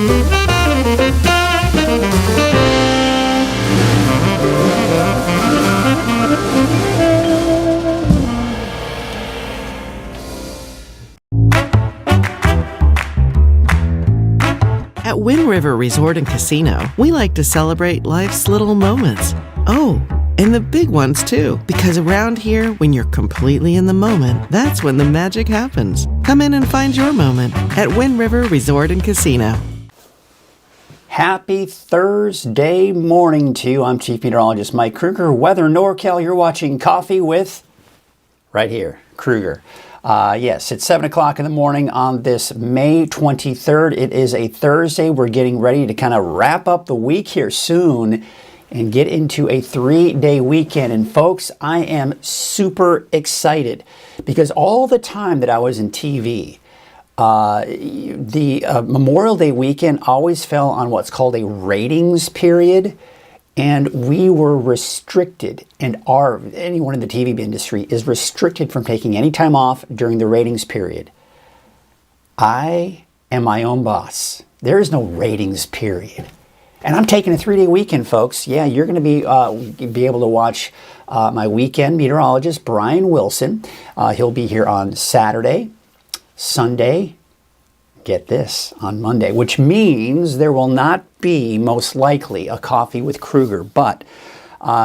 At Wind River Resort and Casino, we like to celebrate life's little moments. Oh, and the big ones too, because around here, when you're completely in the moment, that's when the magic happens. Come in and find your moment at Wind River Resort and Casino. Happy Thursday morning to you. I'm Chief Meteorologist Mike Krueger. Weather NorCal, you're watching Coffee with, right here, Krueger. Yes, it's 7 o'clock in the morning on this May 23rd. It is a Thursday. We're getting ready to kind of wrap up the week here soon and get into a 3-day weekend. And folks, I am super excited because all the time that I was in TV, the Memorial Day weekend always fell on what's called a ratings period. And we were restricted, and anyone in the TV industry is restricted from taking any time off during the ratings period. I am my own boss. There is no ratings period. And I'm taking a 3-day weekend, folks. Yeah, you're going to be able to watch my weekend meteorologist, Brian Wilson. He'll be here on Saturday, Sunday, get this, on Monday, which means there will not be, most likely, a Coffee with Krueger. But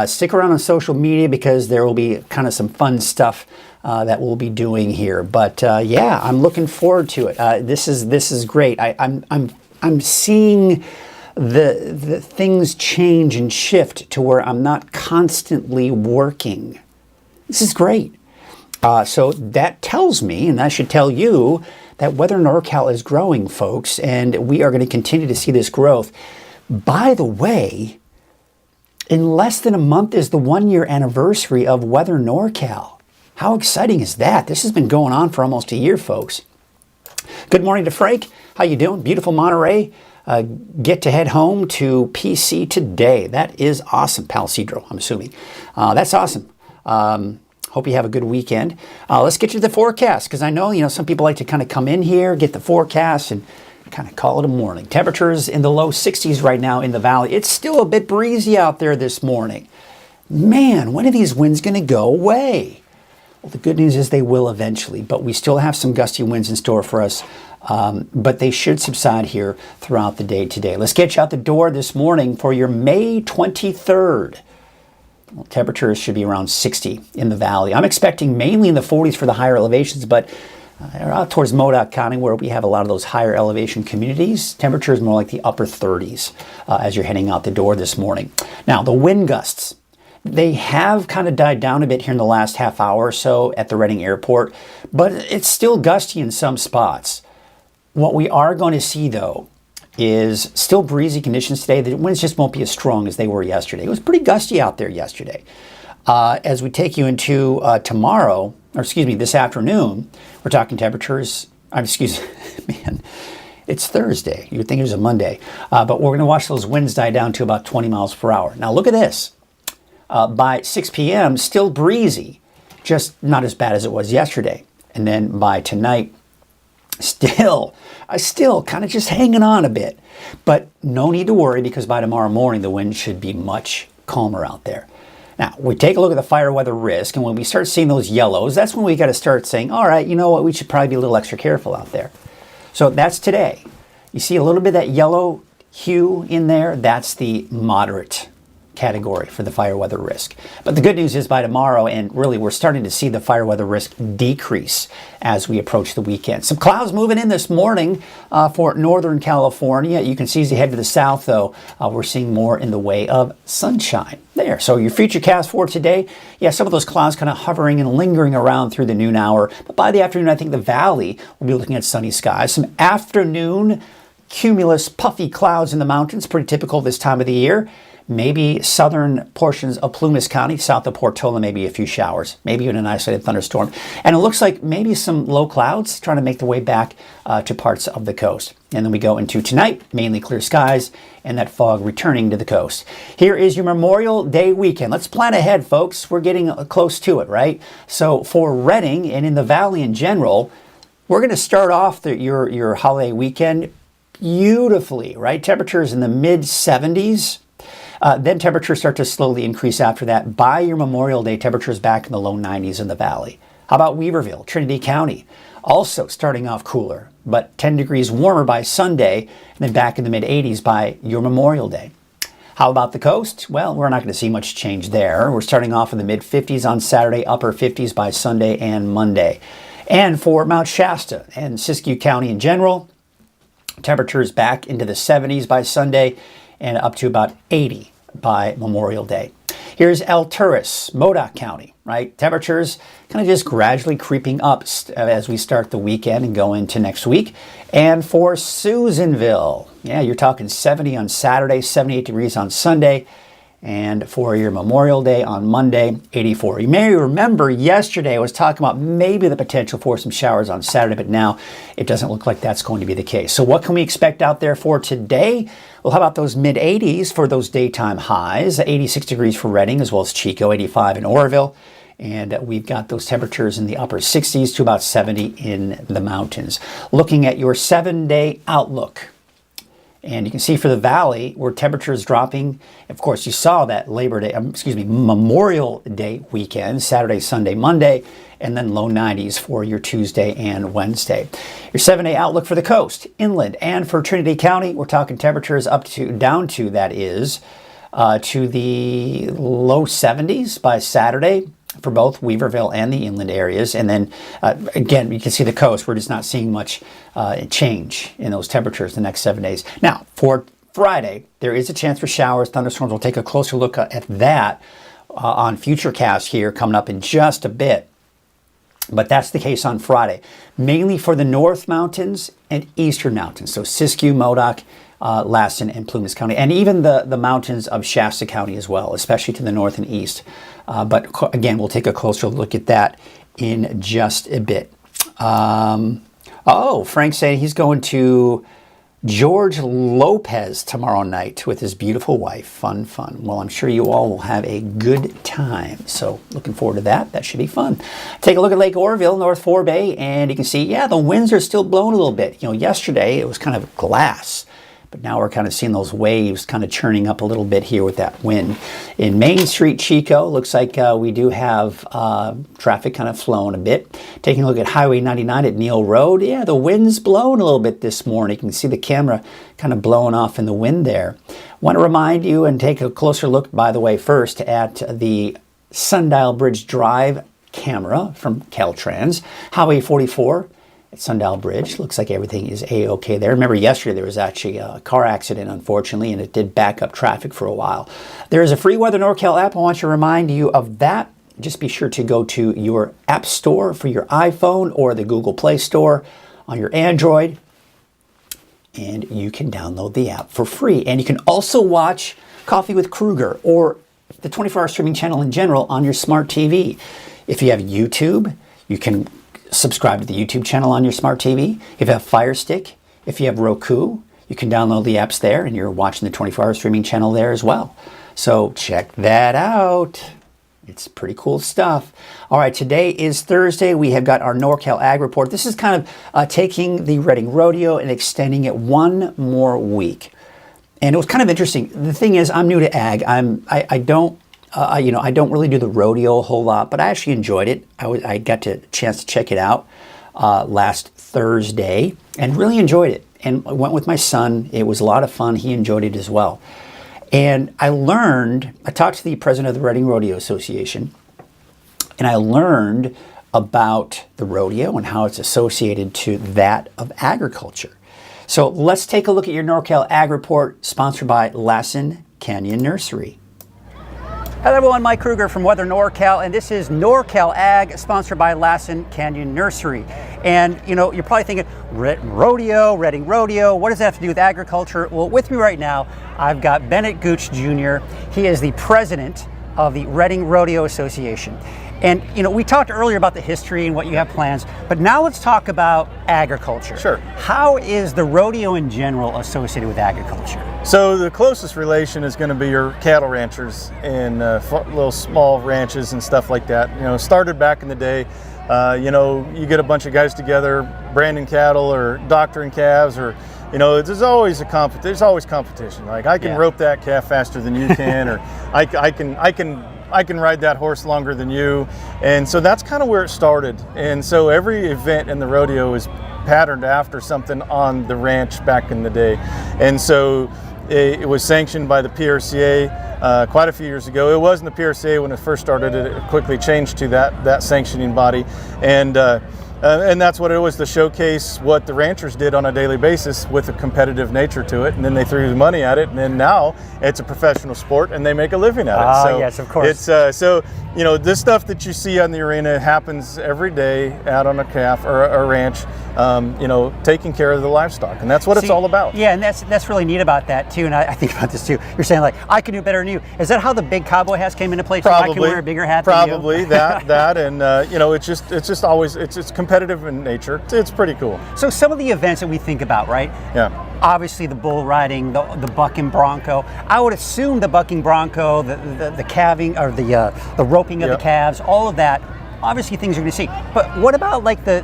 stick around on social media because there will be kind of some fun stuff that we'll be doing here. But yeah, I'm looking forward to it. This is great. I'm seeing the things change and shift to where I'm not constantly working. This is great. So that tells me, and that should tell you, that Weather NorCal is growing, folks, and we are going to continue to see this growth. By the way, in less than a month is the 1-year anniversary of Weather NorCal. How exciting is that? This has been going on for almost a year, folks. Good morning to Frank. How you doing? Beautiful Monterey. Get to head home to PC today. That is awesome. Palo Cedro, I'm assuming. That's awesome. Hope you have a good weekend. Let's get to the forecast because I know, some people like to kind of come in here, get the forecast, and kind of call it a morning. Temperatures in the low 60s right now in the valley. It's still a bit breezy out there this morning. Man, when are these winds going to go away? Well, the good news is they will eventually, but we still have some gusty winds in store for us. But they should subside here throughout the day today. Let's get you out the door this morning for your May 23rd. Well, temperatures should be around 60 in the valley. I'm expecting mainly in the 40s for the higher elevations, but out towards Modoc County, where we have a lot of those higher elevation communities, temperatures more like the upper 30s as you're heading out the door this morning. Now, the wind gusts, they have kind of died down a bit here in the last half hour or so at the Redding Airport, but it's still gusty in some spots. What we are going to see, though, is still breezy conditions today. The winds just won't be as strong as they were yesterday. It was pretty gusty out there yesterday. As we take you into tomorrow, or excuse me, this afternoon, we're talking temperatures, man, it's Thursday. You would think it was a Monday. But we're going to watch those winds die down to about 20 miles per hour. Now look at this. By 6 p.m., still breezy, just not as bad as it was yesterday. And then by tonight, still kind of just hanging on a bit. But no need to worry because by tomorrow morning, the wind should be much calmer out there. Now, we take a look at the fire weather risk, and when we start seeing those yellows, that's when we got to start saying, all right, you know what, we should probably be a little extra careful out there. So that's today. You see a little bit of that yellow hue in there? That's the moderate category for the fire weather risk. But the good news is by tomorrow, and really we're starting to see the fire weather risk decrease as we approach the weekend. Some clouds moving in this morning for Northern California. You can see as you head to the south, though, we're seeing more in the way of sunshine there. So your futurecast for today, yeah, some of those clouds kind of hovering and lingering around through the noon hour. But by the afternoon, I think the valley will be looking at sunny skies. Some afternoon cumulus puffy clouds in the mountains, pretty typical this time of the year. Maybe southern portions of Plumas County, south of Portola, maybe a few showers, maybe even an isolated thunderstorm. And it looks like maybe some low clouds trying to make their way back to parts of the coast. And then we go into tonight, mainly clear skies, and that fog returning to the coast. Here is your Memorial Day weekend. Let's plan ahead, folks. We're getting close to it, right? So for Redding and in the valley in general, we're going to start off your holiday weekend beautifully, right? Temperatures in the mid 70s. Then temperatures start to slowly increase after that. By your Memorial Day, temperatures back in the low 90s in the valley. How about Weaverville, Trinity County? Also starting off cooler, but 10 degrees warmer by Sunday, and then back in the mid 80s by your Memorial Day. How about the coast? Well, we're not going to see much change there. We're starting off in the mid 50s on Saturday, upper 50s by Sunday and Monday. And for Mount Shasta and Siskiyou County in general, temperatures back into the 70s by Sunday and up to about 80 by Memorial Day. Here's El Turris, Modoc County, right? Temperatures kind of just gradually creeping up as we start the weekend and go into next week. And for Susanville, yeah, you're talking 70 on Saturday, 78 degrees on Sunday. And for your Memorial Day on Monday, 84. You may remember yesterday I was talking about maybe the potential for some showers on Saturday, but now it doesn't look like that's going to be the case. So what can we expect out there for today? Well, how about those mid 80s for those daytime highs? 86 degrees for Redding as well as Chico, 85 in Oroville. And we've got those temperatures in the upper 60s to about 70 in the mountains. Looking at your 7-day outlook. And you can see for the valley where temperatures dropping. Of course, you saw that Memorial Day weekend, Saturday, Sunday, Monday, and then low 90s for your Tuesday and Wednesday. Your 7-day outlook for the coast, inland, and for Trinity County, we're talking temperatures down to the low 70s by Saturday for both Weaverville and the inland areas. And then, again, you can see the coast. We're just not seeing much change in those temperatures the next 7 days. Now, for Friday, there is a chance for showers, thunderstorms. We'll take a closer look at that on Futurecast here coming up in just a bit. But that's the case on Friday, mainly for the North Mountains and Eastern Mountains. So Siskiyou, Modoc, Lassen, and Plumas County, and even the mountains of Shasta County as well, especially to the north and east. But again, we'll take a closer look at that in just a bit. Frank's saying he's going to George Lopez tomorrow night with his beautiful wife. Fun. Well, I'm sure you all will have a good time. So looking forward to that. That should be fun. Take a look at Lake Oroville, North Forebay, and you can see, the winds are still blowing a little bit. Yesterday it was kind of glass. But now we're kind of seeing those waves kind of churning up a little bit here with that wind. In Main Street, Chico, looks like we do have traffic kind of flowing a bit. Taking a look at Highway 99 at Neal Road. Yeah, the wind's blowing a little bit this morning. You can see the camera kind of blowing off in the wind there. Want to remind you and take a closer look, by the way, first at the Sundial Bridge Drive camera from Caltrans. Highway 44. At Sundial Bridge. Looks like everything is A-OK there. Remember yesterday there was actually a car accident, unfortunately, and it did back up traffic for a while. There is a free Weather NorCal app. I want to remind you of that. Just be sure to go to your app store for your iPhone or the Google Play Store on your Android, and you can download the app for free. And you can also watch Coffee with Krueger or the 24-hour streaming channel in general on your smart TV. If you have YouTube, you can subscribe to the YouTube channel on your smart TV. If you have Fire Stick, if you have Roku, you can download the apps there and you're watching the 24-hour streaming channel there as well. So check that out. It's pretty cool stuff. All right, today is Thursday. We have got our NorCal Ag Report. This is kind of taking the Redding Rodeo and extending it one more week. And it was kind of interesting. The thing is, I'm new to ag. I don't really do the rodeo a whole lot, but I actually enjoyed it. I got a chance to check it out last Thursday and really enjoyed it. And I went with my son. It was a lot of fun. He enjoyed it as well. And I talked to the president of the Redding Rodeo Association, and I learned about the rodeo and how it's associated to that of agriculture. So let's take a look at your NorCal Ag Report, sponsored by Lassen Canyon Nursery. Hello everyone, Mike Krueger from Weather NorCal, and this is NorCal Ag, sponsored by Lassen Canyon Nursery. And you're probably thinking, Redding Rodeo, what does that have to do with agriculture? Well, with me right now, I've got Bennett Gooch Jr. He is the president of the Redding Rodeo Association. And we talked earlier about the history and what you have plans, but now let's talk about agriculture. Sure. How is the rodeo in general associated with agriculture? So the closest relation is going to be your cattle ranchers and little small ranches and stuff like that. Started back in the day. You get a bunch of guys together, branding cattle or doctoring calves or you know, there's always competition. Like I can rope that calf faster than you can, or I can ride that horse longer than you. And so that's kind of where it started. And so every event in the rodeo is patterned after something on the ranch back in the day. And so it was sanctioned by the PRCA quite a few years ago. It wasn't the PRCA when it first started. It quickly changed to that sanctioning body. And that's what it was, to showcase what the ranchers did on a daily basis with a competitive nature to it. And then they threw the money at it. And then now it's a professional sport and they make a living at it. So yes, of course. It's so, you know, this stuff that you see on the arena happens every day out on a calf or a ranch, you know, taking care of the livestock. And that's what it's all about. Yeah, and that's really neat about that too. And I think about this too. You're saying like, I can do better than you. Is that how the big cowboy hats came into play? Probably. I can wear a bigger hat Probably than you? that, and you know, it's just always it's competitive in nature. It's pretty cool. So some of the events that we think about, right? Yeah. Obviously the bull riding, the bucking bronco. I would assume the bucking bronco, the calving or the roping of the calves, all of that. Obviously things you're going to see. But what about like the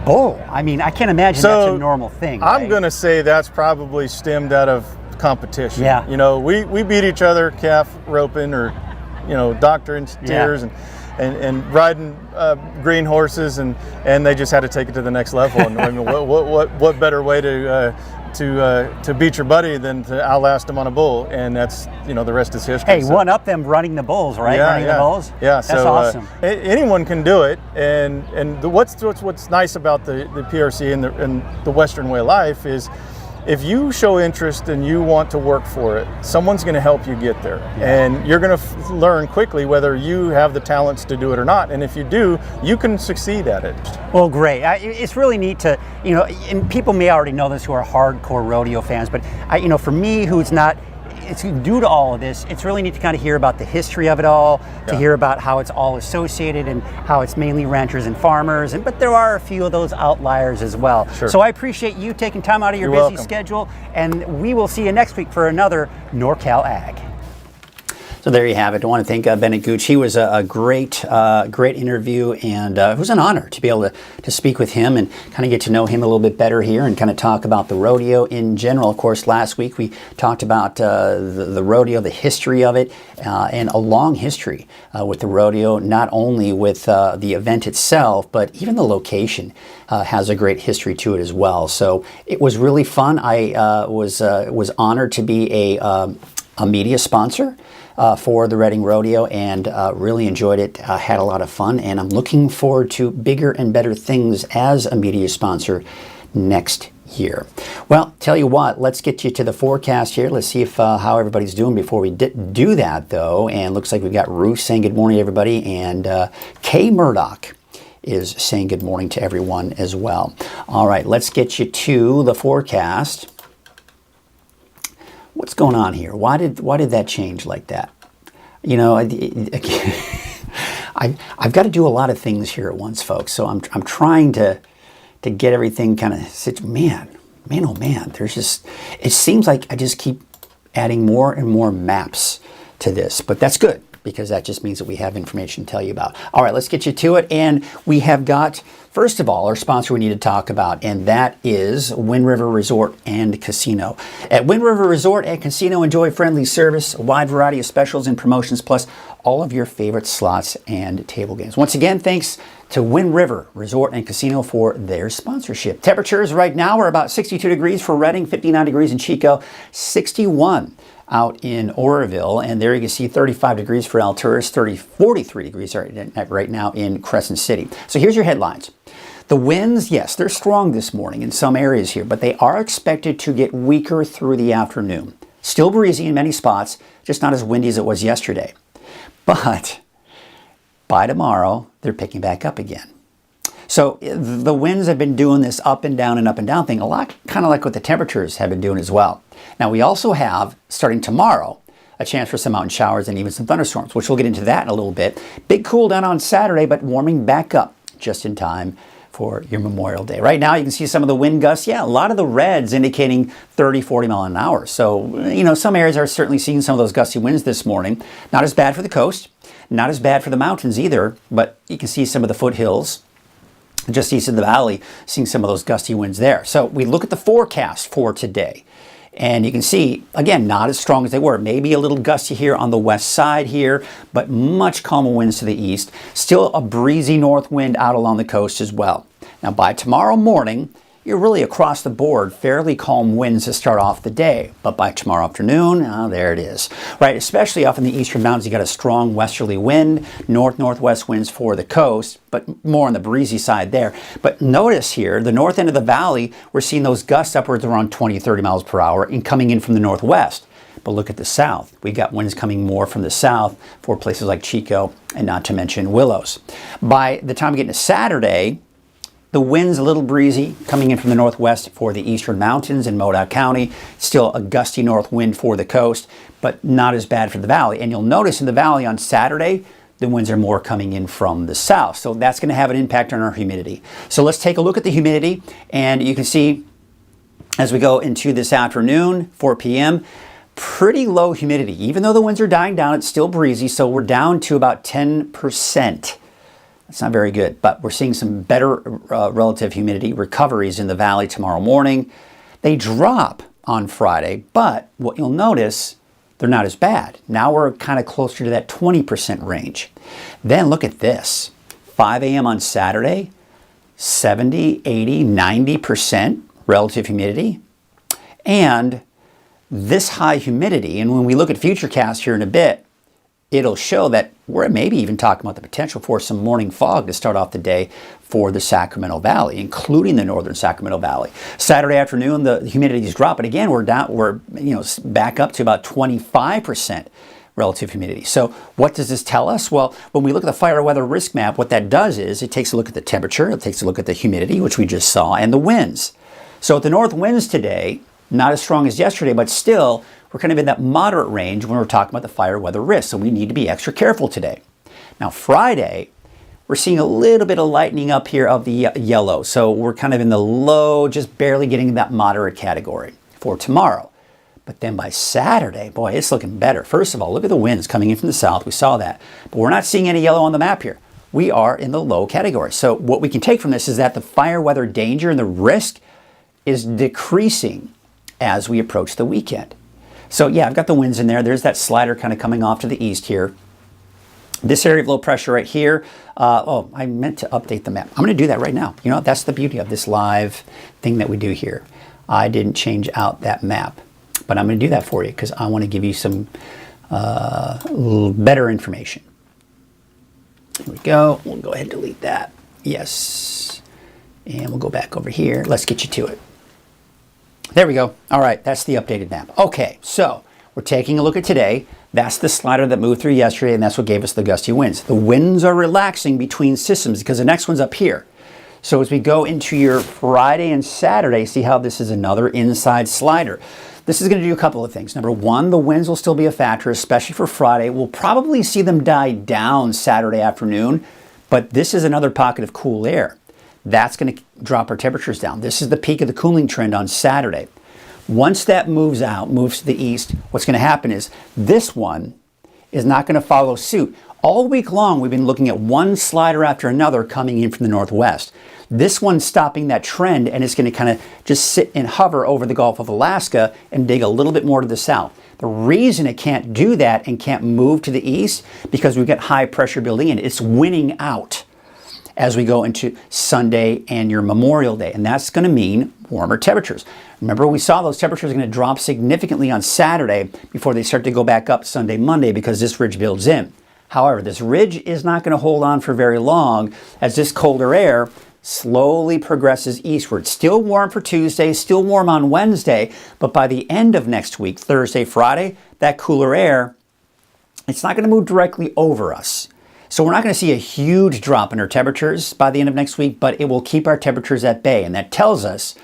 bull? I mean, I can't imagine that's a normal thing. Right? I'm going to say that's probably stemmed out of competition. Yeah. You know, we beat each other calf roping, or, you know, doctoring steers and riding green horses, and they just had to take it to the next level. And I mean, what better way to beat your buddy than to outlast him on a bull? And that's, you know, the rest is history. Hey, one up them running the bulls, right? Running the bulls. Yeah, that's so, awesome. Anyone can do it, and what's nice about the PRC and the Western way of life is, if you show interest and you want to work for it, someone's going to help you get there. And you're going to learn quickly whether you have the talents to do it or not. And if you do, you can succeed at it. Well, great. It's really neat to, you know, and people may already know this who are hardcore rodeo fans, but you know, for me who's not, it's due to all of this, it's really neat to kind of hear about the history of it all, to hear about how it's all associated and how it's mainly ranchers and farmers, but there are a few of those outliers as well. Sure. So I appreciate you taking time out of your busy schedule, and we will see you next week for another NorCal Ag. So there you have it. I want to thank Bennett Gooch. He was a great interview, and it was an honor to be able to speak with him and kind of get to know him a little bit better here and kind of talk about the rodeo in general. Of course, last week we talked about the rodeo, the history of it, and a long history with the rodeo, not only with the event itself, but even the location has a great history to it as well. So it was really fun. I was honored to be a media sponsor for the Reading Rodeo, and really enjoyed it. Had a lot of fun, and I'm looking forward to bigger and better things as a media sponsor next year. Well, tell you what, let's get you to the forecast here. Let's see if how everybody's doing before we do that, though. And looks like we've got Ruth saying good morning, everybody, and Kay Murdoch is saying good morning to everyone as well. All right, let's get you to the forecast. What's going on here? Why did that change like that? You know, I've got to do a lot of things here at once, folks. So I'm trying to get everything kind of man, oh man. There's just, it seems like I just keep adding more and more maps to this, but that's good, because that just means that we have information to tell you about. All right, let's get you to it. And we have got, first of all, our sponsor we need to talk about, and that is Wind River Resort and Casino. At Wind River Resort and Casino, enjoy friendly service, a wide variety of specials and promotions, plus all of your favorite slots and table games. Once again, thanks to Wind River Resort and Casino for their sponsorship. Temperatures right now are about 62 degrees for Reading, 59 degrees in Chico, 61 out in Oroville, and there you can see 35 degrees for Alturas, 43 degrees right now in Crescent City. So here's your headlines. The winds, yes, they're strong this morning in some areas here, but they are expected to get weaker through the afternoon. Still breezy in many spots, just not as windy as it was yesterday. But by tomorrow, they're picking back up again. So the winds have been doing this up and down thing, a lot kind of like what the temperatures have been doing as well. Now we also have, starting tomorrow, a chance for some mountain showers and even some thunderstorms, which we'll get into that in a little bit. Big cool down on Saturday, but warming back up just in time for your Memorial Day. Right now you can see some of the wind gusts. Yeah, a lot of the reds indicating 30, 40 mile an hour. So, you know, some areas are certainly seeing some of those gusty winds this morning. Not as bad for the coast, not as bad for the mountains either, but you can see some of the foothills just east of the valley, seeing some of those gusty winds there. So we look at the forecast for today. And you can see, again, not as strong as they were. Maybe a little gusty here on the west side here, but much calmer winds to the east. Still a breezy north wind out along the coast as well. Now by tomorrow morning, you're really across the board, fairly calm winds to start off the day. But by tomorrow afternoon, there it is. Right, especially up in the eastern mountains, you got a strong westerly wind, north-northwest winds for the coast, but more on the breezy side there. But notice here, the north end of the valley, we're seeing those gusts upwards around 20, 30 miles per hour and coming in from the northwest. But look at the south. We got winds coming more from the south for places like Chico and not to mention Willows. By the time we get into Saturday, the wind's a little breezy coming in from the northwest for the eastern mountains in Modoc County. Still a gusty north wind for the coast, but not as bad for the valley. And you'll notice in the valley on Saturday, the winds are more coming in from the south. So that's going to have an impact on our humidity. So let's take a look at the humidity. And you can see as we go into this afternoon, 4 p.m., pretty low humidity. Even though the winds are dying down, it's still breezy. So we're down to about 10%. It's not very good, but we're seeing some better relative humidity recoveries in the valley tomorrow morning. They drop on Friday, but what you'll notice, they're not as bad. Now we're kind of closer to that 20% range. Then look at this. 5 a.m. on Saturday, 70, 80, 90% relative humidity. And this high humidity, and when we look at futurecast here in a bit, it'll show that we're maybe even talking about the potential for some morning fog to start off the day for the Sacramento Valley, including the northern Sacramento Valley. Saturday afternoon, the humidity is dropping again. We're back up to about 25% relative humidity. So what does this tell us? Well, when we look at the fire weather risk map, what that does is it takes a look at the temperature, it takes a look at the humidity, which we just saw, and the winds. So the north winds today, not as strong as yesterday, but still, we're kind of in that moderate range when we're talking about the fire weather risk, so we need to be extra careful today. Now Friday, we're seeing a little bit of lightening up here of the yellow, so we're kind of in the low, just barely getting that moderate category for tomorrow. But then by Saturday, boy, it's looking better. First of all, look at the winds coming in from the south. We saw that, but we're not seeing any yellow on the map here. We are in the low category. So what we can take from this is that the fire weather danger and the risk is decreasing as we approach the weekend. So yeah, I've got the winds in there. There's that slider kind of coming off to the east here. This area of low pressure right here. I meant to update the map. I'm going to do that right now. You know, that's the beauty of this live thing that we do here. I didn't change out that map, but I'm going to do that for you because I want to give you some better information. Here we go. We'll go ahead and delete that. Yes. And we'll go back over here. Let's get you to it. There we go. All right, that's the updated map. Okay, so we're taking a look at today. That's the slider that moved through yesterday, and that's what gave us the gusty winds. The winds are relaxing between systems because the next one's up here. So as we go into your Friday and Saturday, see how this is another inside slider. This is going to do a couple of things. Number one, the winds will still be a factor, especially for Friday. We'll probably see them die down Saturday afternoon, but this is another pocket of cool air. That's going to drop our temperatures down. This is the peak of the cooling trend on Saturday. Once that moves out, moves to the east, what's going to happen is this one is not going to follow suit. All week long, we've been looking at one slider after another coming in from the northwest. This one's stopping that trend, and it's going to kind of just sit and hover over the Gulf of Alaska and dig a little bit more to the south. The reason it can't do that and can't move to the east, because we've got high pressure building in. It's winning out as we go into Sunday and your Memorial Day. And that's going to mean warmer temperatures. Remember, we saw those temperatures are going to drop significantly on Saturday before they start to go back up Sunday, Monday, because this ridge builds in. However, this ridge is not going to hold on for very long as this colder air slowly progresses eastward. Still warm for Tuesday, still warm on Wednesday, but by the end of next week, Thursday, Friday, that cooler air, it's not going to move directly over us. So we're not going to see a huge drop in our temperatures by the end of next week, but it will keep our temperatures at bay. And that tells us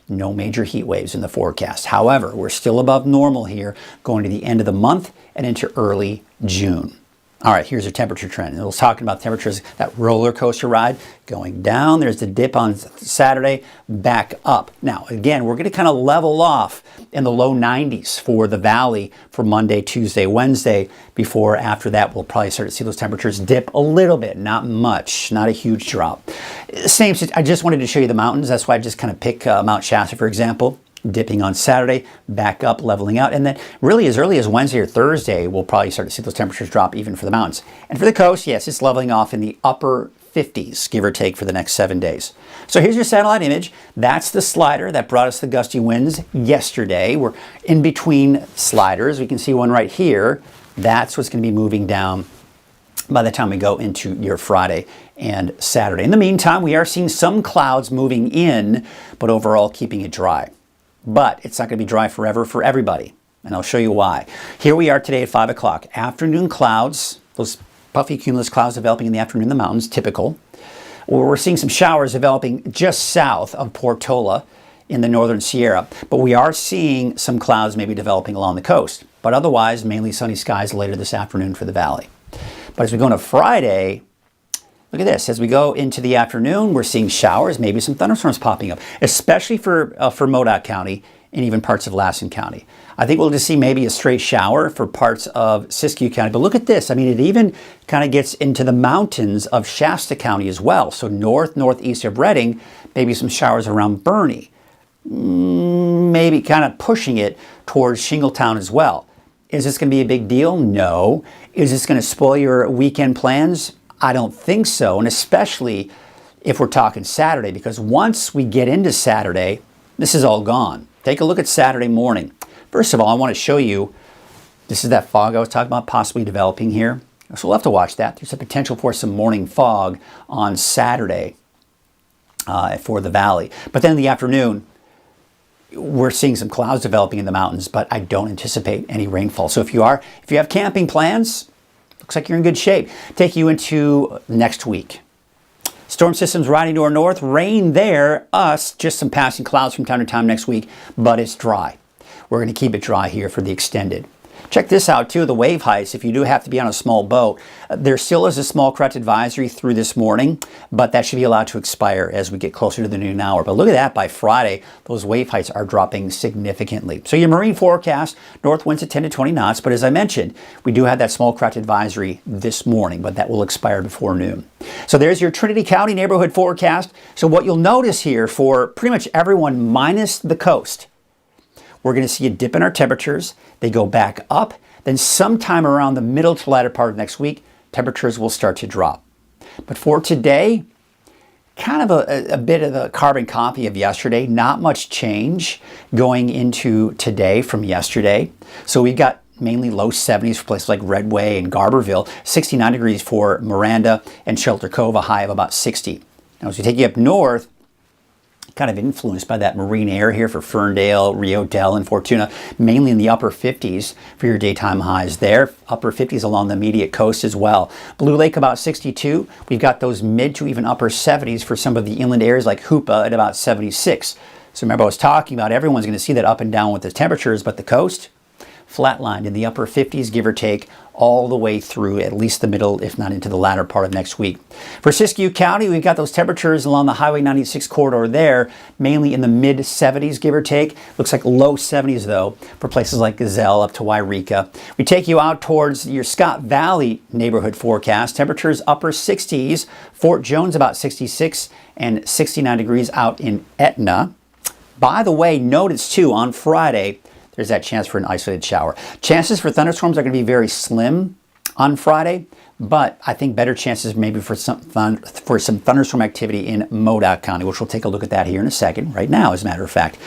no major heat waves in the forecast. However, we're still above normal here going to the end of the month and into early June. All right, here's your temperature trend. And I was talking about temperatures, that roller coaster ride going down. There's the dip on Saturday, back up. Now, again, we're going to kind of level off in the low 90s for the valley for Monday, Tuesday, Wednesday. Before, after that, we'll probably start to see those temperatures dip a little bit, not much, not a huge drop. Same, I just wanted to show you the mountains. That's why I just kind of pick Mount Shasta, for example. Dipping on Saturday, back up, leveling out, and then really as early as Wednesday or Thursday, we'll probably start to see those temperatures drop even for the mountains. And for the coast, yes, it's leveling off in the upper 50s, give or take, for the next 7 days. So here's your satellite image. That's the slider that brought us the gusty winds yesterday. We're in between sliders. We can see one right here. That's what's going to be moving down by the time we go into your Friday and Saturday. In the meantime, we are seeing some clouds moving in, but overall keeping it dry. But it's not going to be dry forever for everybody, and I'll show you why. Here we are today at 5 o'clock. Afternoon clouds, those puffy cumulus clouds developing in the afternoon in the mountains, typical. We're seeing some showers developing just south of Portola in the northern Sierra, but we are seeing some clouds maybe developing along the coast. But otherwise, mainly sunny skies later this afternoon for the valley. But as we go into Friday, look at this. As we go into the afternoon, we're seeing showers, maybe some thunderstorms popping up, especially for Modoc County and even parts of Lassen County. I think we'll just see maybe a stray shower for parts of Siskiyou County. But look at this. I mean, it even kind of gets into the mountains of Shasta County as well. So northeast of Redding, maybe some showers around Bernie. Maybe kind of pushing it towards Shingletown as well. Is this going to be a big deal? No. Is this going to spoil your weekend plans? I don't think so, and especially if we're talking Saturday, because once we get into Saturday, this is all gone. Take a look at Saturday morning. First of all, I want to show you, this is that fog I was talking about possibly developing here. So we'll have to watch that. There's a potential for some morning fog on Saturday for the valley. But then in the afternoon, we're seeing some clouds developing in the mountains, but I don't anticipate any rainfall. So if you have camping plans, looks like you're in good shape. Take you into next week. Storm systems riding to our north, rain there, just some passing clouds from time to time next week, but it's dry. We're going to keep it dry here for the extended. Check this out too, the wave heights. If you do have to be on a small boat, there still is a small correct advisory through this morning, but that should be allowed to expire as we get closer to the noon hour. But look at that, by Friday, those wave heights are dropping significantly. So your marine forecast, north winds at 10 to 20 knots, but as I mentioned, we do have that small correct advisory this morning, but that will expire before noon. So there's your Trinity County neighborhood forecast. So what you'll notice here for pretty much everyone minus the coast, we're going to see a dip in our temperatures. They go back up. Then sometime around the middle to latter part of next week, temperatures will start to drop. But for today, kind of a bit of a carbon copy of yesterday. Not much change going into today from yesterday. So we've got mainly low 70s for places like Redway and Garberville, 69 degrees for Miranda and Shelter Cove, a high of about 60. Now as we take you up north, kind of influenced by that marine air here for Ferndale, Rio Dell, and Fortuna, mainly in the upper 50s for your daytime highs there. Upper 50s along the immediate coast as well. Blue Lake about 62. We've got those mid to even upper 70s for some of the inland areas like Hoopa at about 76. So remember I was talking about everyone's going to see that up and down with the temperatures, but the coast, flatlined in the upper 50s, give or take, all the way through at least the middle, if not into the latter part of next week. For Siskiyou County, we've got those temperatures along the Highway 96 corridor there, mainly in the mid 70s, give or take. Looks like low 70s, though, for places like Gazelle up to Wairika. We take you out towards your Scott Valley neighborhood forecast. Temperatures upper 60s, Fort Jones about 66, and 69 degrees out in Etna. By the way, notice, too, on Friday, there's that chance for an isolated shower. Chances for thunderstorms are going to be very slim on Friday, but I think better chances maybe for some thunderstorm activity in Modoc County, which we'll take a look at that here in a second, right now, as a matter of fact.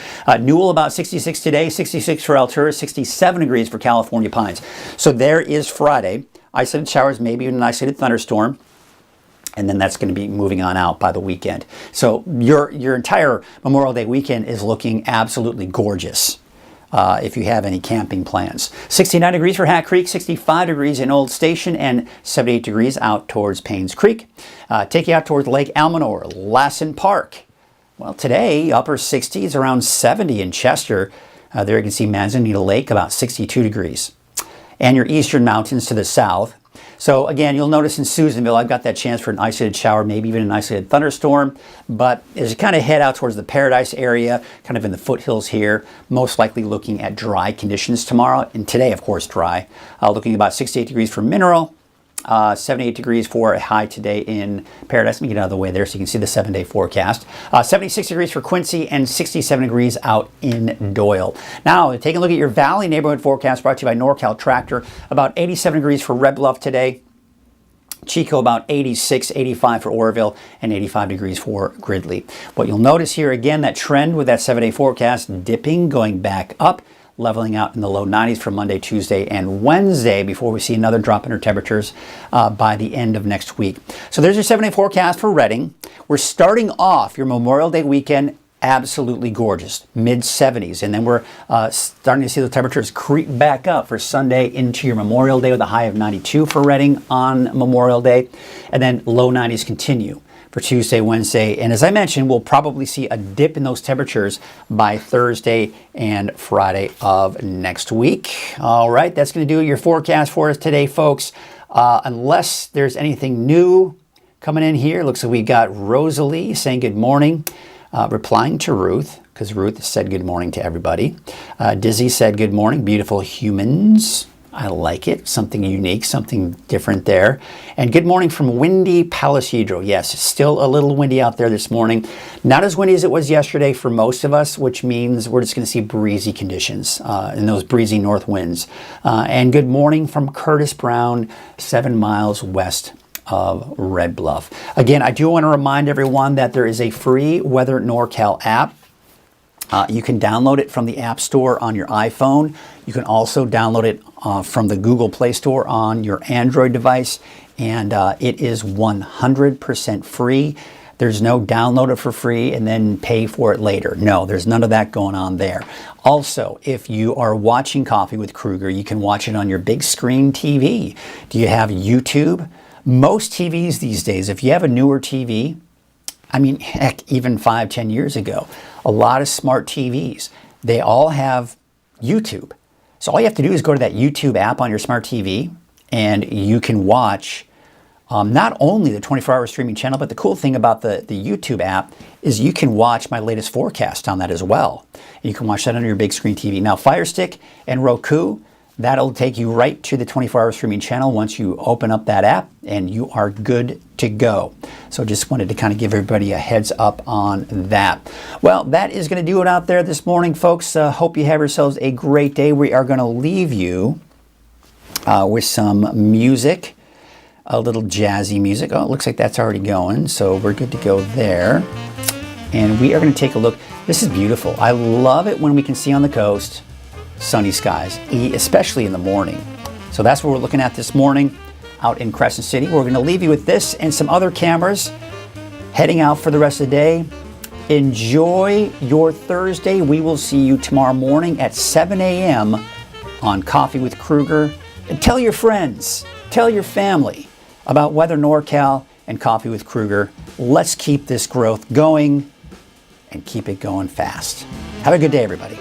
Newell about 66 today, 66 for Altura, 67 degrees for California Pines. So there is Friday. Isolated showers, maybe an isolated thunderstorm. And then that's going to be moving on out by the weekend. So your entire Memorial Day weekend is looking absolutely gorgeous. If you have any camping plans. 69 degrees for Hat Creek, 65 degrees in Old Station, and 78 degrees out towards Paynes Creek. Take you out towards Lake Almanor, Lassen Park. Well, today, upper 60s, around 70 in Chester. There you can see Manzanita Lake, about 62 degrees. And your eastern mountains to the south. So again, you'll notice in Susanville, I've got that chance for an isolated shower, maybe even an isolated thunderstorm. But as you kind of head out towards the Paradise area, kind of in the foothills here, most likely looking at dry conditions tomorrow. And today, of course, dry. Looking about 68 degrees for Mineral. 78 degrees for a high today in Paradise. Let me get out of the way there so you can see the 7-day forecast. 76 degrees for Quincy and 67 degrees out in Doyle. Now, taking a look at your Valley neighborhood forecast brought to you by NorCal Tractor. About 87 degrees for Red Bluff today. Chico about 86, 85 for Oroville, and 85 degrees for Gridley. What you'll notice here again, that trend with that 7-day forecast dipping, going back up, leveling out in the low 90s for Monday, Tuesday, and Wednesday before we see another drop in our temperatures by the end of next week. So there's your 7-day forecast for Redding. We're starting off your Memorial Day weekend absolutely gorgeous, mid-70s. And then we're starting to see the temperatures creep back up for Sunday into your Memorial Day with a high of 92 for Redding on Memorial Day. And then low 90s continue for Tuesday, Wednesday. And as I mentioned, we'll probably see a dip in those temperatures by Thursday and Friday of next week. All right, that's going to do your forecast for us today, folks. Unless there's anything new coming in here, looks like we got Rosalie saying good morning, replying to Ruth, because Ruth said good morning to everybody. Dizzy said good morning, beautiful humans. I like it. Something unique, something different there. And good morning from windy Palisadro. Yes, still a little windy out there this morning. Not as windy as it was yesterday for most of us, which means we're just going to see breezy conditions and those breezy north winds. And good morning from Curtis Brown, 7 miles west of Red Bluff. Again, I do want to remind everyone that there is a free Weather NorCal app. You can download it from the App Store on your iPhone. You can also download it from the Google Play Store on your Android device, and it is 100% free. There's no download it for free and then pay for it later. No, there's none of that going on there. Also, if you are watching Coffee with Krueger, you can watch it on your big screen TV. Do you have YouTube? Most TVs these days, if you have a newer TV, I mean, heck, even 5-10 years ago, a lot of smart TVs, they all have YouTube. So all you have to do is go to that YouTube app on your smart TV, and you can watch not only the 24-hour streaming channel, but the cool thing about the YouTube app is you can watch my latest forecast on that as well. You can watch that on your big screen TV. Now, Fire Stick and Roku, that'll take you right to the 24-hour streaming channel once you open up that app, and you are good to go. So just wanted to kind of give everybody a heads up on that. Well, that is going to do it out there this morning, folks. Hope you have yourselves a great day. We are going to leave you with some music, a little jazzy music. Oh, it looks like that's already going, so we're good to go there. And we are going to take a look. This is beautiful. I love it when we can see on the coast sunny skies, especially in the morning. So that's what we're looking at this morning out in Crescent City. We're going to leave you with this and some other cameras heading out for the rest of the day. Enjoy your Thursday. We will see you tomorrow morning at 7 a.m. on Coffee with Krueger. And tell your friends, tell your family about Weather NorCal and Coffee with Krueger. Let's keep this growth going and keep it going fast. Have a good day, everybody.